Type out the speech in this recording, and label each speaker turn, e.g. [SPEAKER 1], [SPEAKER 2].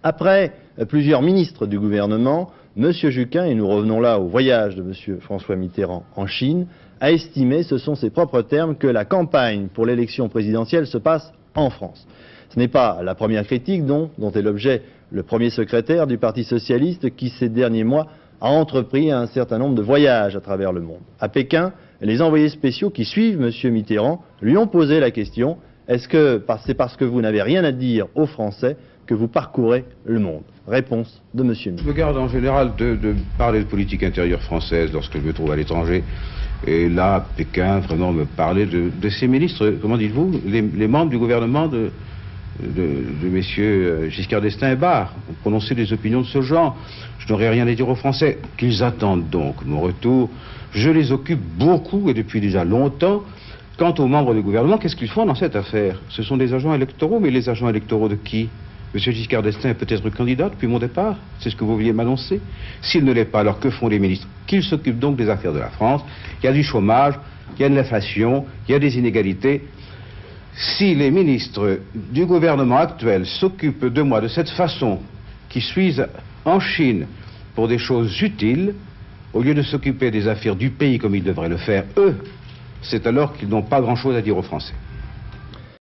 [SPEAKER 1] Après plusieurs ministres du gouvernement, M. Jucquin, et nous revenons là au voyage de M. François Mitterrand en Chine, a estimé, ce sont ses propres termes, que la campagne pour l'élection présidentielle se passe en France. Ce n'est pas la première critique dont est l'objet le premier secrétaire du Parti socialiste qui, ces derniers mois, a entrepris un certain nombre de voyages à travers le monde. À Pékin, les envoyés spéciaux qui suivent M. Mitterrand lui ont posé la question: est-ce que c'est parce que vous n'avez rien à dire aux Français que vous parcourez le monde? Réponse de M. Mitterrand.
[SPEAKER 2] Je me garde en général de parler de politique intérieure française lorsque je me trouve à l'étranger. Et là, Pékin, vraiment me parlait de ses ministres, comment dites-vous, les membres du gouvernement de messieurs Giscard d'Estaing et Barre, ont prononcé des opinions de ce genre. Je n'aurais rien à dire aux Français. Qu'ils attendent donc mon retour. Je les occupe beaucoup et depuis déjà longtemps. Quant aux membres du gouvernement, qu'est-ce qu'ils font dans cette affaire? Ce sont des agents électoraux, mais les agents électoraux de qui? Monsieur Giscard d'Estaing est peut-être candidat depuis mon départ. C'est ce que vous vouliez m'annoncer. S'il ne l'est pas, alors que font les ministres? Qu'ils s'occupent donc des affaires de la France. Il y a du chômage, il y a de l'inflation, il y a des inégalités. Si les ministres du gouvernement actuel s'occupent de moi de cette façon, qui suis en Chine pour des choses utiles, au lieu de s'occuper des affaires du pays comme ils devraient le faire, eux, c'est alors qu'ils n'ont pas grand-chose à dire aux Français.